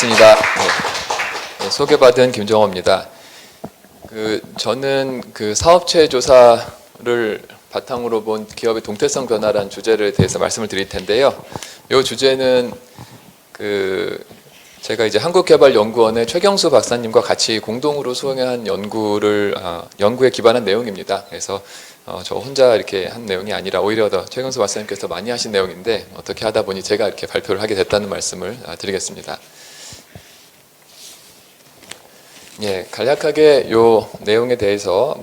반갑습니다. 소개받은 김정호입니다. 저는 사업체 조사를 바탕으로 본 기업의 동태성 변화라는 주제에 대해서 말씀을 드릴 텐데요. 이 주제는 제가 이제 한국개발연구원의 최경수 박사님과 같이 공동으로 수행한 연구에 기반한 내용입니다. 그래서 저 혼자 이렇게 한 내용이 아니라 오히려 더 최경수 박사님께서 많이 하신 내용인데 어떻게 하다 보니 제가 이렇게 발표를 하게 됐다는 말씀을 드리겠습니다. 예, 간략하게 요 내용에 대해서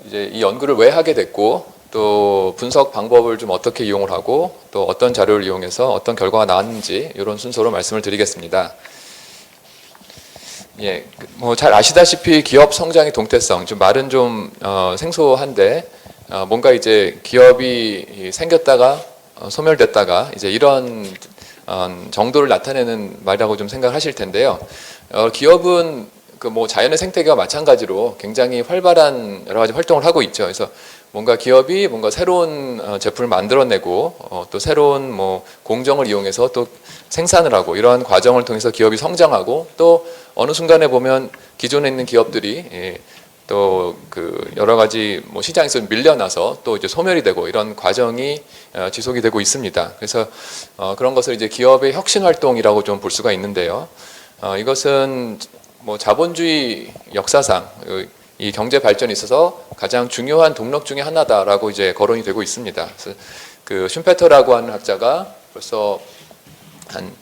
이제 이 연구를 왜 하게 됐고 또 분석 방법을 좀 어떻게 이용을 하고 또 어떤 자료를 이용해서 어떤 결과가 나왔는지 이런 순서로 말씀을 드리겠습니다. 예, 잘 아시다시피 기업 성장의 동태성, 좀 말은 좀 생소한데 뭔가 이제 기업이 생겼다가 소멸됐다가 이제 이런 정도를 나타내는 말이라고 좀 생각하실 텐데요. 기업은 자연의 생태계와 마찬가지로 굉장히 활발한 여러 가지 활동을 하고 있죠. 그래서 기업이 새로운 제품을 만들어내고 또 새로운 공정을 이용해서 또 생산을 하고 이러한 과정을 통해서 기업이 성장하고 또 어느 순간에 보면 기존에 있는 기업들이 또 여러 가지 시장에서 밀려나서 또 이제 소멸이 되고 이런 과정이 지속이 되고 있습니다. 그래서 그런 것을 이제 기업의 혁신 활동이라고 좀 볼 수가 있는데요. 이것은 자본주의 역사상 이 경제 발전에 있어서 가장 중요한 동력 중에 하나다라고 이제 거론이 되고 있습니다. 그래서 슈페터라고 하는 학자가 벌써 한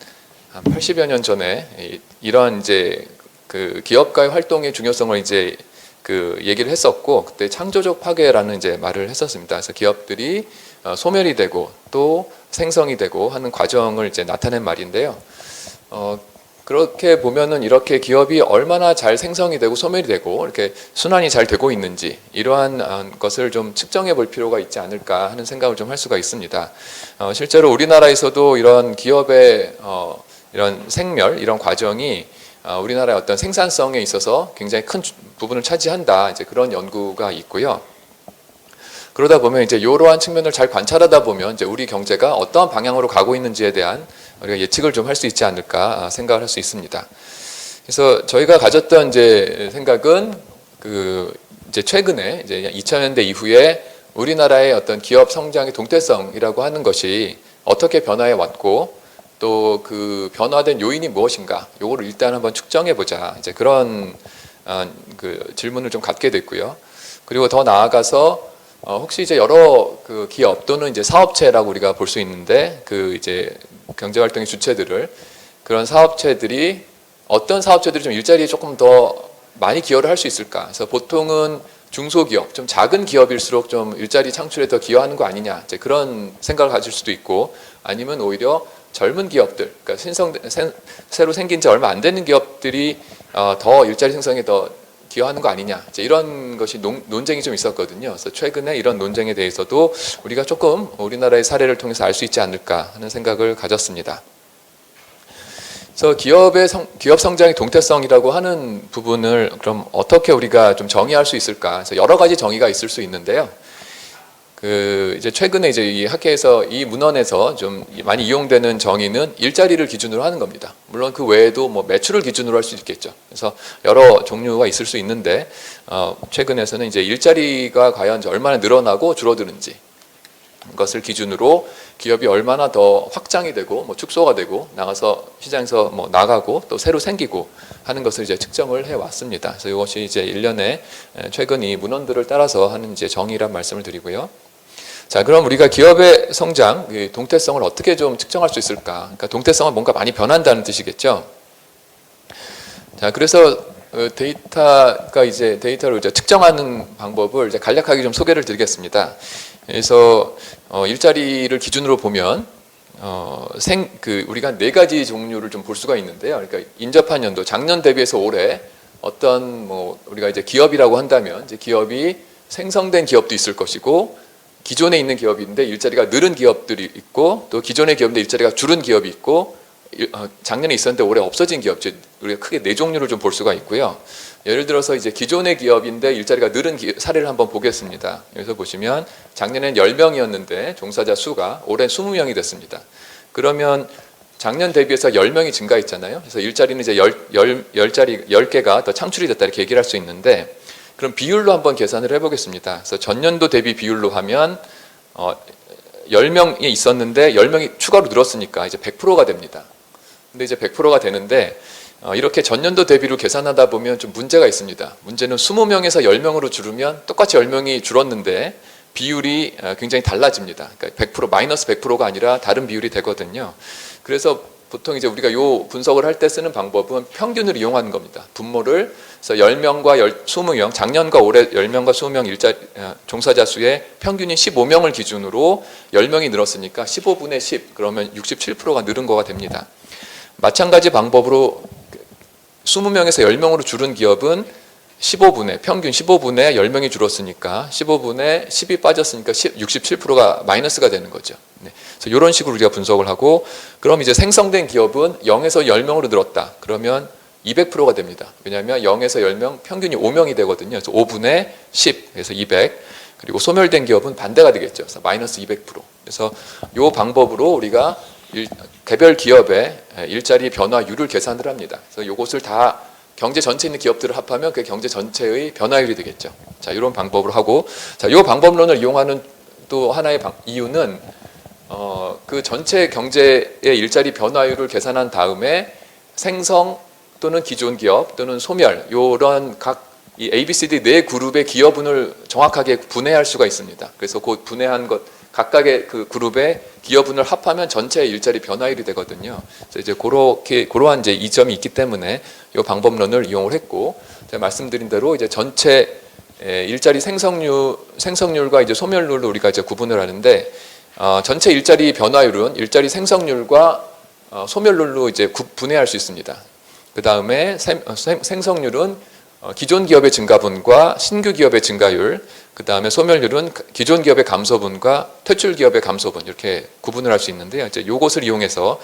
80여 년 전에 이런 이제 기업가의 활동의 중요성을 이제 얘기를 했었고 그때 창조적 파괴라는 이제 말을 했었습니다. 그래서 기업들이 소멸이 되고 또 생성이 되고 하는 과정을 이제 나타낸 말인데요. 그렇게 보면은 이렇게 기업이 얼마나 잘 생성이 되고 소멸이 되고 이렇게 순환이 잘 되고 있는지 이러한 것을 좀 측정해 볼 필요가 있지 않을까 하는 생각을 좀 할 수가 있습니다. 실제로 우리나라에서도 이런 기업의 이런 생멸 이런 과정이 우리나라의 어떤 생산성에 있어서 굉장히 큰 부분을 차지한다 이제 그런 연구가 있고요. 그러다 보면 이제 이러한 측면을 잘 관찰하다 보면 이제 우리 경제가 어떠한 방향으로 가고 있는지에 대한 우리가 예측을 좀 할 수 있지 않을까 생각을 할 수 있습니다. 그래서 저희가 가졌던 이제 생각은 이제 최근에 이제 2000년대 이후에 우리나라의 어떤 기업 성장의 동태성이라고 하는 것이 어떻게 변화해 왔고 또 변화된 요인이 무엇인가 요거를 일단 한번 측정해 보자 이제 그런 질문을 좀 갖게 됐고요. 그리고 더 나아가서 혹시 이제 여러 기업 또는 이제 사업체라고 우리가 볼 수 있는데 이제 경제활동의 주체들을 그런 사업체들이 어떤 사업체들이 좀 일자리에 조금 더 많이 기여를 할 수 있을까? 그래서 보통은 중소기업, 좀 작은 기업일수록 좀 일자리 창출에 더 기여하는 거 아니냐? 이제 그런 생각을 가질 수도 있고, 아니면 오히려 젊은 기업들, 그러니까 새로 생긴 지 얼마 안 되는 기업들이 더 일자리 생성에 더 기여하는 거 아니냐 이제 이런 것이 논쟁이 좀 있었거든요. 그래서 최근에 이런 논쟁에 대해서도 우리가 조금 우리나라의 사례를 통해서 알 수 있지 않을까 하는 생각을 가졌습니다. 그래서 기업 성장의 동태성이라고 하는 부분을 그럼 어떻게 우리가 좀 정의할 수 있을까? 그래서 여러 가지 정의가 있을 수 있는데요. 이제 최근에 이제 이 학회에서 이 문헌에서 좀 많이 이용되는 정의는 일자리를 기준으로 하는 겁니다. 물론 그 외에도 매출을 기준으로 할 수 있겠죠. 그래서 여러 종류가 있을 수 있는데 최근에서는 이제 일자리가 과연 얼마나 늘어나고 줄어드는지 것을 기준으로 기업이 얼마나 더 확장이 되고 축소가 되고 나가서 시장에서 나가고 또 새로 생기고 하는 것을 이제 측정을 해 왔습니다. 그래서 이것이 이제 일련의 최근 이 문헌들을 따라서 하는 이제 정의란 말씀을 드리고요. 자, 그럼 우리가 기업의 성장, 동태성을 어떻게 좀 측정할 수 있을까? 그러니까 동태성은 뭔가 많이 변한다는 뜻이겠죠. 자, 그래서 데이터를 이제 측정하는 방법을 이제 간략하게 좀 소개를 드리겠습니다. 그래서 일자리를 기준으로 보면 우리가 네 가지 종류를 좀 볼 수가 있는데요. 그러니까 인접한 연도, 작년 대비해서 올해 어떤 우리가 이제 기업이라고 한다면 이제 기업이 생성된 기업도 있을 것이고 기존에 있는 기업인데 일자리가 늘은 기업들이 있고 또 기존의 기업인데 일자리가 줄은 기업이 있고 작년에 있었는데 올해 없어진 기업, 우리가 크게 네 종류를 좀 볼 수가 있고요. 예를 들어서 이제 기존의 기업인데 일자리가 늘은 사례를 한번 보겠습니다. 여기서 보시면 작년엔 10명이었는데 종사자 수가 올해 20명이 됐습니다. 그러면 작년 대비해서 10명이 증가했잖아요. 그래서 일자리는 이제 10개가 더 창출이 됐다 이렇게 얘기를 할 수 있는데, 그럼 비율로 한번 계산을 해보겠습니다. 그래서 전년도 대비 비율로 하면 10명이 있었는데 10명이 추가로 늘었으니까 이제 100%가 됩니다. 근데 이제 100%가 되는데 이렇게 전년도 대비로 계산하다 보면 좀 문제가 있습니다. 문제는 20명에서 10명으로 줄으면 똑같이 10명이 줄었는데 비율이 굉장히 달라집니다. 그러니까 100% 마이너스 100%가 아니라 다른 비율이 되거든요. 그래서 보통 이제 우리가 요 분석을 할 때 쓰는 방법은 평균을 이용하는 겁니다. 분모를 그래서 10명과 20명, 작년과 올해 10명과 20명 종사자 수의 평균이 15명을 기준으로 10명이 늘었으니까 15분의 10 그러면 67%가 늘은 거가 됩니다. 마찬가지 방법으로 20명에서 10명으로 줄은 기업은 15분의 평균 15분의 10명이 줄었으니까 15분의 10이 빠졌으니까 67%가 마이너스가 되는 거죠. 네. 그래서 이런 식으로 우리가 분석을 하고, 그럼 이제 생성된 기업은 0에서 10명으로 늘었다. 그러면 200%가 됩니다. 왜냐하면 0에서 10명 평균이 5명이 되거든요. 그래서 5분의 10 그래서 200. 그리고 소멸된 기업은 반대가 되겠죠. 그래서 마이너스 200%. 그래서 이 방법으로 우리가 개별 기업의 일자리 변화율을 계산을 합니다. 그래서 이것을 다 경제 전체에 있는 기업들을 합하면 그 경제 전체의 변화율이 되겠죠. 자, 이런 방법으로 하고, 자, 이 방법론을 이용하는 또 하나의 이유는 그 전체 경제의 일자리 변화율을 계산한 다음에 생성 또는 기존 기업 또는 소멸 이런 각 이 ABCD 네 그룹의 기업군을 정확하게 분해할 수가 있습니다. 그래서 그 분해한 것 각각의 그 그룹의 기업군을 합하면 전체 일자리 변화율이 되거든요. 그래서 이제 그러한 이제 이점이 있기 때문에 이 방법론을 이용을 했고, 제가 말씀드린 대로 이제 전체 일자리 생성률과 이제 소멸률로 우리가 이제 구분을 하는데, 전체 일자리 변화율은 일자리 생성률과 소멸률로 이제 분해할 수 있습니다. 그 다음에 생성률은 기존 기업의 증가분과 신규 기업의 증가율, 그 다음에 소멸률은 기존 기업의 감소분과 퇴출 기업의 감소분 이렇게 구분을 할 수 있는데요. 이제 이것을 이용해서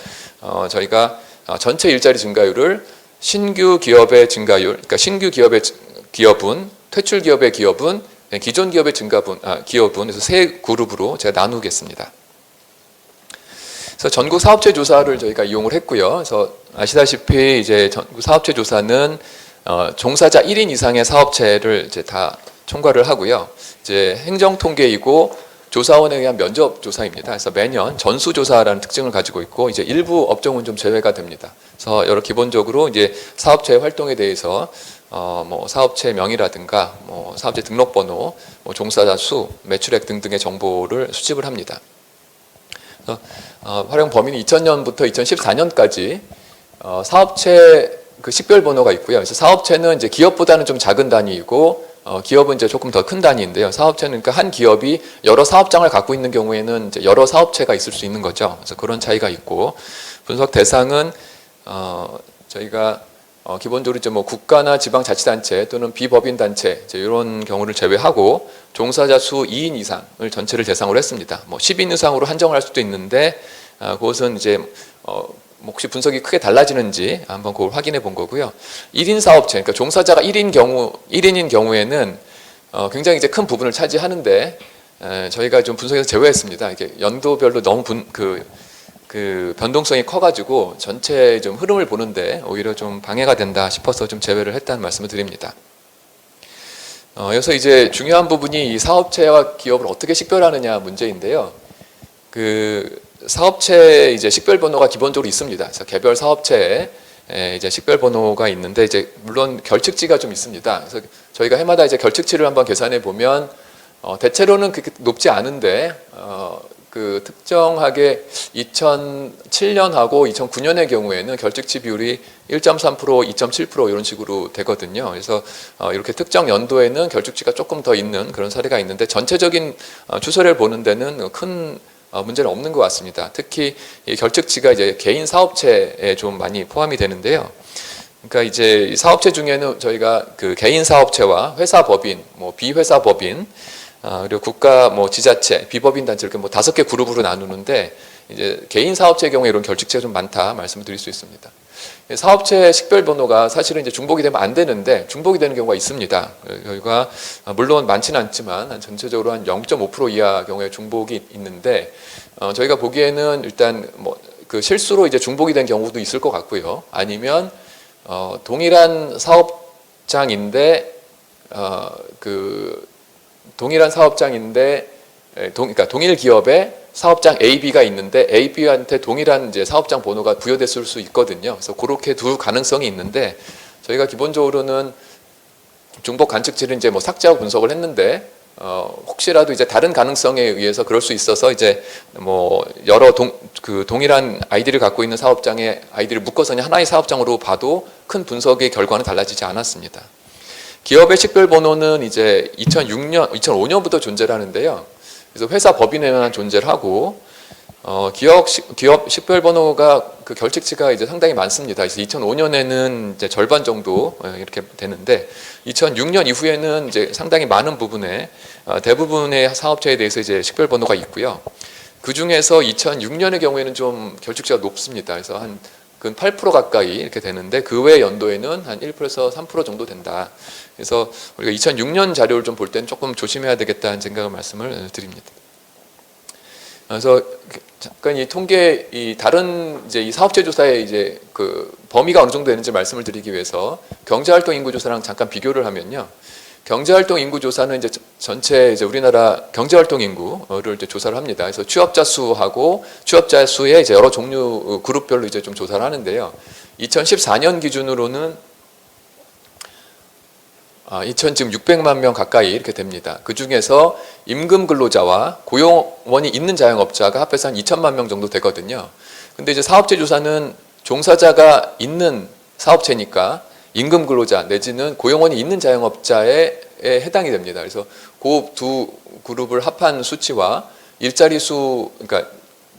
저희가 전체 일자리 증가율을 신규 기업의 증가율, 그러니까 신규 기업의 기업분, 퇴출 기업의 기업분, 기존 기업의 증가분, 기업분, 그래서 세 그룹으로 제가 나누겠습니다. 그래서 전국 사업체 조사를 저희가 이용을 했고요. 그래서 아시다시피 이제 전국 사업체 조사는 종사자 1인 이상의 사업체를 이제 다 총괄을 하고요. 이제 행정통계이고 조사원에 의한 면접 조사입니다. 그래서 매년 전수조사라는 특징을 가지고 있고, 이제 일부 업종은 좀 제외가 됩니다. 그래서 여러 기본적으로 이제 사업체 활동에 대해서 뭐 사업체 명이라든가 뭐 사업체 등록번호, 뭐 종사자 수, 매출액 등등의 정보를 수집을 합니다. 그래서 활용 범위는 2000년부터 2014년까지 사업체 그 식별 번호가 있고요. 그래서 사업체는 이제 기업보다는 좀 작은 단위이고, 기업은 이제 조금 더 큰 단위인데요. 사업체는 그러니까 한 기업이 여러 사업장을 갖고 있는 경우에는 이제 여러 사업체가 있을 수 있는 거죠. 그래서 그런 차이가 있고, 분석 대상은 저희가 기본적으로 이제 뭐 국가나 지방자치단체 또는 비법인 단체 이제 이런 경우를 제외하고 종사자 수 2인 이상을 전체를 대상으로 했습니다. 뭐 10인 이상으로 한정을 할 수도 있는데 그것은 이제 혹시 분석이 크게 달라지는지 한번 그걸 확인해 본 거고요. 1인 사업체, 그러니까 종사자가 1인인 경우에는 굉장히 이제 큰 부분을 차지하는데 저희가 좀 분석해서 제외했습니다. 이게 연도별로 너무 그 변동성이 커가지고 전체 좀 흐름을 보는데 오히려 좀 방해가 된다 싶어서 좀 제외를 했다는 말씀을 드립니다. 그래서 이제 중요한 부분이 이 사업체와 기업을 어떻게 식별하느냐 문제인데요. 그 사업체 이제 식별 번호가 기본적으로 있습니다. 그래서 개별 사업체에 이제 식별 번호가 있는데, 이제 물론 결측치가 좀 있습니다. 그래서 저희가 해마다 이제 결측치를 한번 계산해 보면 대체로는 그렇게 높지 않은데 그 특정하게 2007년하고 2009년의 경우에는 결측치 비율이 1.3%, 2.7% 이런 식으로 되거든요. 그래서 이렇게 특정 연도에는 결측치가 조금 더 있는 그런 사례가 있는데, 전체적인 추세를 보는 데는 큰 문제는 없는 것 같습니다. 특히 이 결측치가 이제 개인 사업체에 좀 많이 포함이 되는데요. 그러니까 이제 이 사업체 중에는 저희가 그 개인 사업체와 회사 법인, 뭐 비회사 법인, 그리고 국가 뭐 지자체, 비법인 단체 이렇게 뭐 5개 그룹으로 나누는데, 이제 개인 사업체의 경우에 이런 결측치가 좀 많다 말씀을 드릴 수 있습니다. 사업체 식별 번호가 사실은 이제 중복이 되면 안 되는데 중복이 되는 경우가 있습니다. 저희가 물론 많지는 않지만 전체적으로 한 0.5% 이하 경우에 중복이 있는데, 저희가 보기에는 일단 뭐 그 실수로 이제 중복이 된 경우도 있을 것 같고요. 아니면 동일한 사업장인데 그 동일한 사업장인데 그러니까 동일 기업에 사업장 A, B가 있는데 A, B한테 동일한 이제 사업장 번호가 부여됐을 수 있거든요. 그래서 그렇게 두 가능성이 있는데 저희가 기본적으로는 중복 관측치를 이제 뭐 삭제하고 분석을 했는데 혹시라도 이제 다른 가능성에 의해서 그럴 수 있어서 이제 뭐 여러 동일한 아이디를 갖고 있는 사업장의 아이디를 묶어서 그냥 하나의 사업장으로 봐도 큰 분석의 결과는 달라지지 않았습니다. 기업의 식별 번호는 이제 2005년부터 존재를 하는데요. 그래서 회사 법인에만 존재를 하고 기업 식별 번호가 그 결칙치가 이제 상당히 많습니다. 그래서 2005년에는 이제 절반 정도 이렇게 되는데 2006년 이후에는 이제 상당히 많은 부분에 대부분의 사업체에 대해서 이제 식별 번호가 있고요. 그 중에서 2006년의 경우에는 좀 결칙치가 높습니다. 그래서 한 근 8% 가까이 이렇게 되는데 그 외 연도에는 한 1%에서 3% 정도 된다. 그래서 우리가 2006년 자료를 좀 볼 때는 조금 조심해야 되겠다는 생각을 말씀을 드립니다. 그래서 잠깐 이 통계 이 다른 이제 이 사업체 조사의 이제 그 범위가 어느 정도 되는지 말씀을 드리기 위해서 경제활동 인구 조사랑 잠깐 비교를 하면요. 경제활동 인구 조사는 이제 전체 이제 우리나라 경제활동 인구를 이제 조사를 합니다. 그래서 취업자 수하고 취업자 수의 이제 여러 종류 그룹별로 이제 좀 조사를 하는데요. 2014년 기준으로는 2,600만 명 가까이 이렇게 됩니다. 그 중에서 임금 근로자와 고용원이 있는 자영업자가 합해서 한 2천만 명 정도 되거든요. 근데 이제 사업체 조사는 종사자가 있는 사업체니까 임금 근로자 내지는 고용원이 있는 자영업자에 해당이 됩니다. 그래서 그 두 그룹을 합한 수치와 일자리 수, 그러니까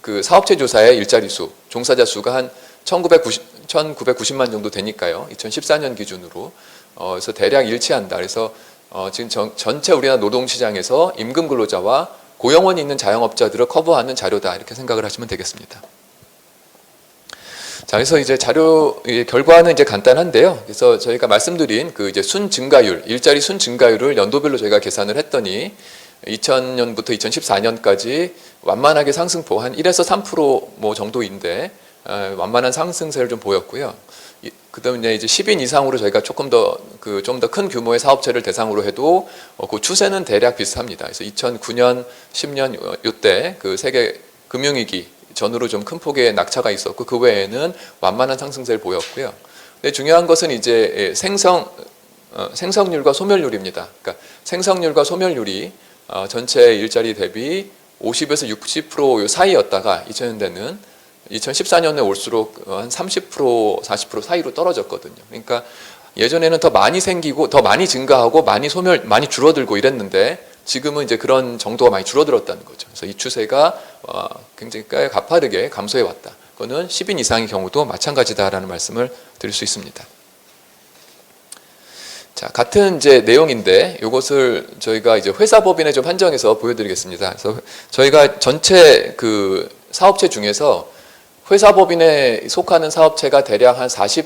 그 사업체 조사의 일자리 수, 종사자 수가 한 1,990만 정도 되니까요. 2014년 기준으로. 그래서 대략 일치한다. 그래서 지금 전체 우리나라 노동시장에서 임금 근로자와 고용원이 있는 자영업자들을 커버하는 자료다. 이렇게 생각을 하시면 되겠습니다. 자, 그래서 이제 자료 결과는 이제 간단한데요. 그래서 저희가 말씀드린 그 이제 순 증가율, 일자리 순 증가율을 연도별로 저희가 계산을 했더니 2000년부터 2014년까지 완만하게 상승폭 한 1에서 3% 정도인데 완만한 상승세를 좀 보였고요. 그다음에 이제 10인 이상으로 저희가 조금 더 좀 더 큰 규모의 사업체를 대상으로 해도 그 추세는 대략 비슷합니다. 그래서 2009년, 10년 이때 그 세계 금융위기 전후로 좀 큰 폭의 낙차가 있었고 그 외에는 완만한 상승세를 보였고요. 근데 중요한 것은 이제 생성률과 소멸률입니다. 그러니까 생성률과 소멸률이 전체 일자리 대비 50에서 60% 사이였다가 2000년대는 2014년에 올수록 한 30%, 40% 사이로 떨어졌거든요. 그러니까 예전에는 더 많이 생기고 더 많이 증가하고 많이 줄어들고 이랬는데 지금은 이제 그런 정도가 많이 줄어들었다는 거죠. 그래서 이 추세가 굉장히 가파르게 감소해 왔다. 그거는 10인 이상의 경우도 마찬가지다라는 말씀을 드릴 수 있습니다. 자, 같은 이제 내용인데 이것을 저희가 이제 회사법인에 좀 한정해서 보여드리겠습니다. 그래서 저희가 전체 그 사업체 중에서 회사법인에 속하는 사업체가 대략 한 3%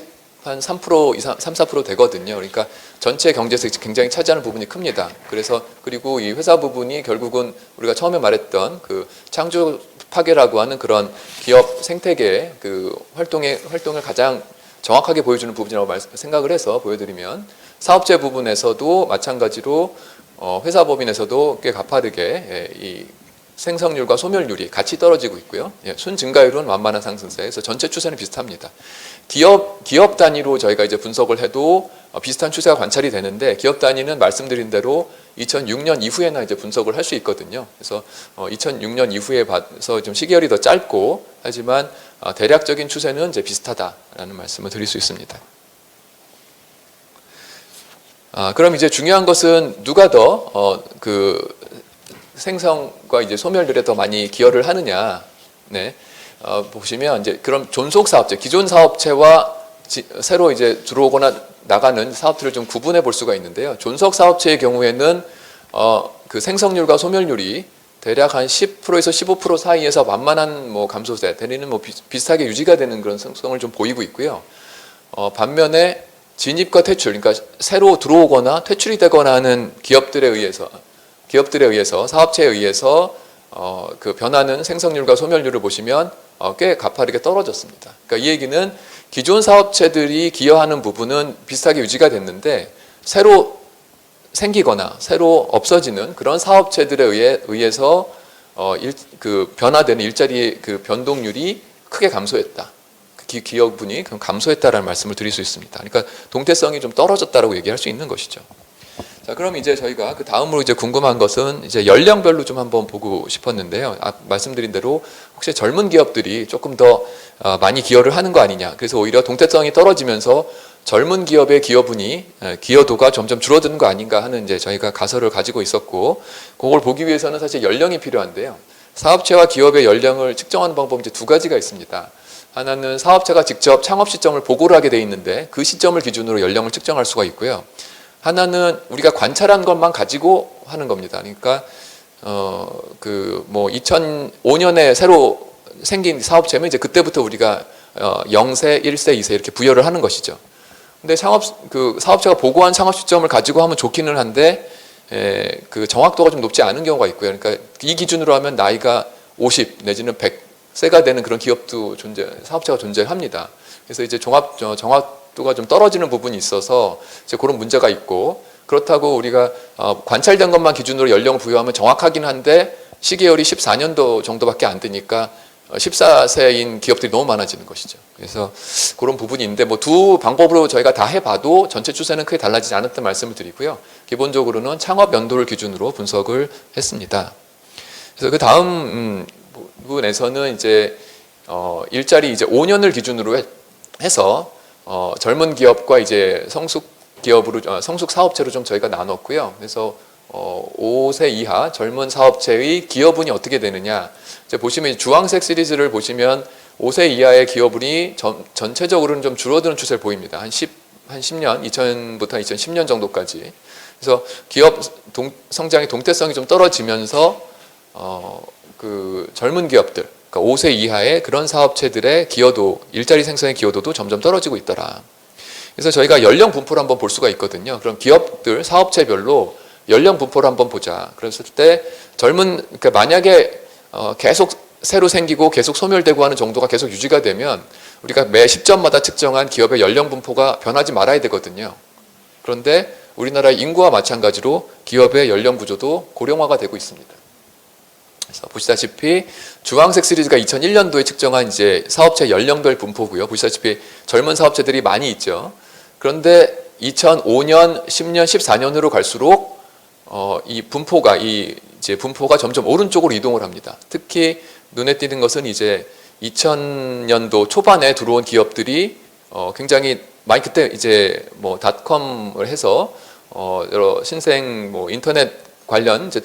이상, 3~4% 되거든요. 그러니까 전체 경제에서 굉장히 차지하는 부분이 큽니다. 그래서 그리고 이 회사 부분이 결국은 우리가 처음에 말했던 그 창조 파괴라고 하는 그런 기업 생태계의 그 활동을 가장 정확하게 보여주는 부분이라고 생각을 해서 보여드리면 사업체 부분에서도 마찬가지로 회사법인에서도 꽤 가파르게 이 생성률과 소멸률이 같이 떨어지고 있고요. 순 증가율은 완만한 상승세. 그래서 전체 추세는 비슷합니다. 기업 단위로 저희가 이제 분석을 해도 비슷한 추세가 관찰이 되는데 기업 단위는 말씀드린 대로 2006년 이후에나 이제 분석을 할 수 있거든요. 그래서 2006년 이후에 봐서 좀 시기열이 더 짧고 하지만 대략적인 추세는 이제 비슷하다라는 말씀을 드릴 수 있습니다. 그럼 이제 중요한 것은 누가 더 생성과 이제 소멸률에 더 많이 기여를 하느냐. 네. 보시면 이제 그럼 존속 사업체, 기존 사업체와 새로 이제 들어오거나 나가는 사업들을 좀 구분해 볼 수가 있는데요. 존속 사업체의 경우에는 그 생성률과 소멸률이 대략 한 10%에서 15% 사이에서 완만한 감소세, 대리는 비슷하게 유지가 되는 그런 성성을 좀 보이고 있고요. 반면에 진입과 퇴출, 그러니까 새로 들어오거나 퇴출이 되거나 하는 기업들에 의해서 사업체에 의해서 그 변하는 생성률과 소멸률을 보시면 꽤 가파르게 떨어졌습니다. 그러니까 이 얘기는 기존 사업체들이 기여하는 부분은 비슷하게 유지가 됐는데 새로 생기거나 새로 없어지는 그런 사업체들에 의해서 변화되는 일자리 그 변동률이 크게 감소했다. 기여분이 감소했다라는 말씀을 드릴 수 있습니다. 그러니까 동태성이 좀 떨어졌다라고 얘기할 수 있는 것이죠. 자, 그럼 이제 저희가 그 다음으로 이제 궁금한 것은 이제 연령별로 좀 한번 보고 싶었는데요. 말씀드린 대로 혹시 젊은 기업들이 조금 더 많이 기여를 하는 거 아니냐. 그래서 오히려 동태성이 떨어지면서 젊은 기업의 기여도가 점점 줄어드는 거 아닌가 하는 이제 저희가 가설을 가지고 있었고, 그걸 보기 위해서는 사실 연령이 필요한데요. 사업체와 기업의 연령을 측정하는 방법이 이제 두 가지가 있습니다. 하나는 사업체가 직접 창업 시점을 보고를 하게 돼 있는데 그 시점을 기준으로 연령을 측정할 수가 있고요. 하나는 우리가 관찰한 것만 가지고 하는 겁니다. 그러니까 2005년에 새로 생긴 사업체면 이제 그때부터 우리가 0세, 1세, 2세 이렇게 부여를 하는 것이죠. 근데 사업체가 보고한 창업 시점을 가지고 하면 좋기는 한데 그 정확도가 좀 높지 않은 경우가 있고요. 그러니까 이 기준으로 하면 나이가 50 내지는 100세가 되는 그런 기업도 사업체가 존재합니다. 그래서 이제 정확도가 좀 떨어지는 부분이 있어서 이제 그런 문제가 있고, 그렇다고 우리가 관찰된 것만 기준으로 연령 부여하면 정확하긴 한데 시계열이 14년도 정도밖에 안 되니까 14세인 기업들이 너무 많아지는 것이죠. 그래서 그런 부분이 있는데 두 방법으로 저희가 다 해봐도 전체 추세는 크게 달라지지 않았던 말씀을 드리고요. 기본적으로는 창업 연도를 기준으로 분석을 했습니다. 그래서 그 다음 부분에서는 이제 일자리 이제 5년을 기준으로 해서 젊은 기업과 이제 성숙 사업체로 좀 저희가 나눴고요. 그래서 5세 이하 젊은 사업체의 기여분이 어떻게 되느냐. 이제 보시면 주황색 시리즈를 보시면 5세 이하의 기여분이 전체적으로는 좀 줄어드는 추세를 보입니다. 한 10년, 2000부터 2010년 정도까지. 그래서 기업 성장의 동태성이 좀 떨어지면서 그 젊은 기업들, 그러니까 5세 이하의 그런 사업체들의 기여도, 일자리 생성의 기여도도 점점 떨어지고 있더라. 그래서 저희가 연령 분포를 한번 볼 수가 있거든요. 그럼 기업들, 사업체별로 연령 분포를 한번 보자. 그랬을 때 그러니까 만약에 계속 새로 생기고 계속 소멸되고 하는 정도가 계속 유지가 되면 우리가 매 시점마다 측정한 기업의 연령 분포가 변하지 말아야 되거든요. 그런데 우리나라 인구와 마찬가지로 기업의 연령 구조도 고령화가 되고 있습니다. 그래서 보시다시피 주황색 시리즈가 2001년도에 측정한 이제 사업체 연령별 분포고요. 보시다시피 젊은 사업체들이 많이 있죠. 그런데 2005년, 10년, 14년으로 갈수록 이 분포가 점점 오른쪽으로 이동을 합니다. 특히 눈에 띄는 것은 이제 2000년도 초반에 들어온 기업들이 굉장히 많이, 그때 이제 닷컴을 해서 여러 신생 인터넷 관련 이제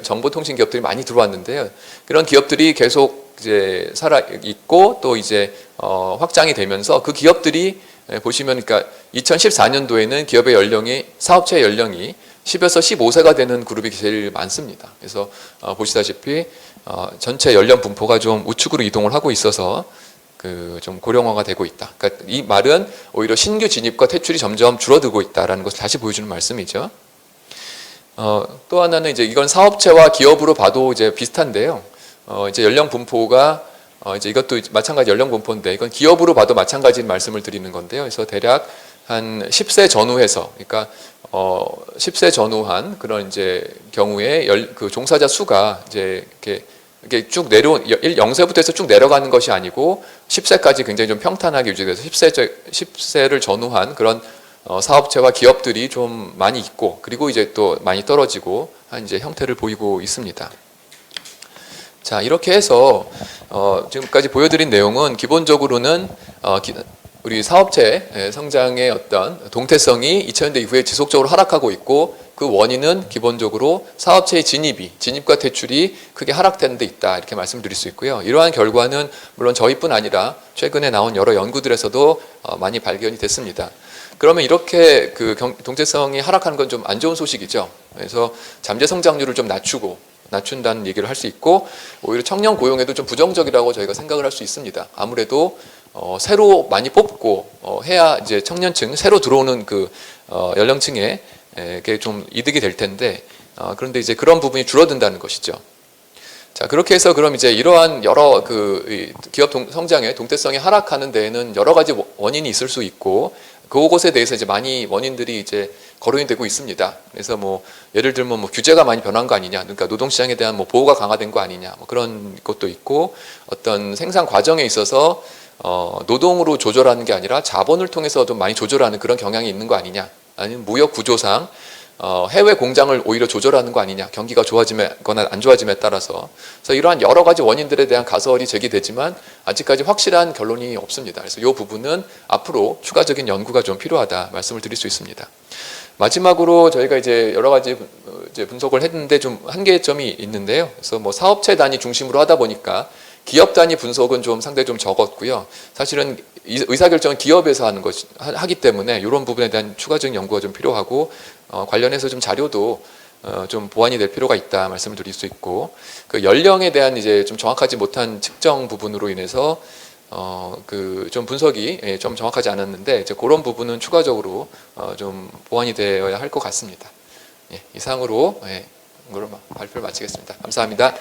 정보통신 기업들이 많이 들어왔는데요. 그런 기업들이 계속 이제 살아 있고 또 이제 확장이 되면서 그 기업들이 보시면, 그러니까 2014년도에는 기업의 사업체 연령이 10에서 15세가 되는 그룹이 제일 많습니다. 그래서 보시다시피 전체 연령 분포가 좀 우측으로 이동을 하고 있어서 좀 고령화가 되고 있다. 그러니까 이 말은 오히려 신규 진입과 퇴출이 점점 줄어들고 있다라는 것을 다시 보여주는 말씀이죠. 또 하나는 이제 이건 사업체와 기업으로 봐도 이제 비슷한데요. 이제 연령 분포가 이제 이것도 마찬가지 연령 분포인데 이건 기업으로 봐도 마찬가지인 말씀을 드리는 건데요. 그래서 대략 한 10세 전후해서, 그러니까 10세 전후한 그런 이제 경우에 그 종사자 수가 이제 이렇게 쭉 0세부터 해서 쭉 내려가는 것이 아니고 10세까지 굉장히 좀 평탄하게 유지돼서 10세를 전후한 그런 사업체와 기업들이 좀 많이 있고, 그리고 이제 또 많이 떨어지고 한 이제 형태를 보이고 있습니다. 자, 이렇게 해서 지금까지 보여드린 내용은 기본적으로는 우리 사업체 성장의 어떤 동태성이 2000년대 이후에 지속적으로 하락하고 있고, 그 원인은 기본적으로 사업체의 진입과 퇴출이 크게 하락되는 데 있다, 이렇게 말씀드릴 수 있고요. 이러한 결과는 물론 저희뿐 아니라 최근에 나온 여러 연구들에서도 많이 발견이 됐습니다. 그러면 이렇게 그 동태성이 하락하는 건 좀 안 좋은 소식이죠. 그래서 잠재 성장률을 좀 낮춘다는 얘기를 할 수 있고, 오히려 청년 고용에도 좀 부정적이라고 저희가 생각을 할 수 있습니다. 아무래도 새로 많이 뽑고 해야 이제 청년층, 새로 들어오는 그 연령층에 좀 이득이 될 텐데, 그런데 이제 그런 부분이 줄어든다는 것이죠. 자, 그렇게 해서 그럼 이제 이러한 여러 이 기업 성장의 동태성이 하락하는 데에는 여러 가지 원인이 있을 수 있고, 그것에 대해서 이제 많이 원인들이 이제 거론이 되고 있습니다. 그래서 뭐 예를 들면 뭐 규제가 많이 변한 거 아니냐, 그러니까 노동시장에 대한 뭐 보호가 강화된 거 아니냐, 뭐 그런 것도 있고, 어떤 생산 과정에 있어서 노동으로 조절하는 게 아니라 자본을 통해서도 많이 조절하는 그런 경향이 있는 거 아니냐, 아니면 무역 구조상 해외 공장을 오히려 조절하는 거 아니냐, 경기가 좋아지거나 안 좋아짐에 따라서. 그래서 이러한 여러 가지 원인들에 대한 가설이 제기되지만 아직까지 확실한 결론이 없습니다. 그래서 이 부분은 앞으로 추가적인 연구가 좀 필요하다 말씀을 드릴 수 있습니다. 마지막으로 저희가 이제 여러 가지 이제 분석을 했는데 좀 한계점이 있는데요. 그래서 뭐 사업체 단위 중심으로 하다 보니까 기업 단위 분석은 좀 상당히 좀 적었고요. 사실은 의사결정은 기업에서 하기 때문에 이런 부분에 대한 추가적인 연구가 좀 필요하고, 관련해서 좀 자료도 좀 보완이 될 필요가 있다 말씀을 드릴 수 있고, 그 연령에 대한 이제 좀 정확하지 못한 측정 부분으로 인해서 그 좀 분석이 좀 정확하지 않았는데, 이제 그런 부분은 추가적으로 좀 보완이 되어야 할 것 같습니다. 예, 이상으로 발표를 마치겠습니다. 감사합니다.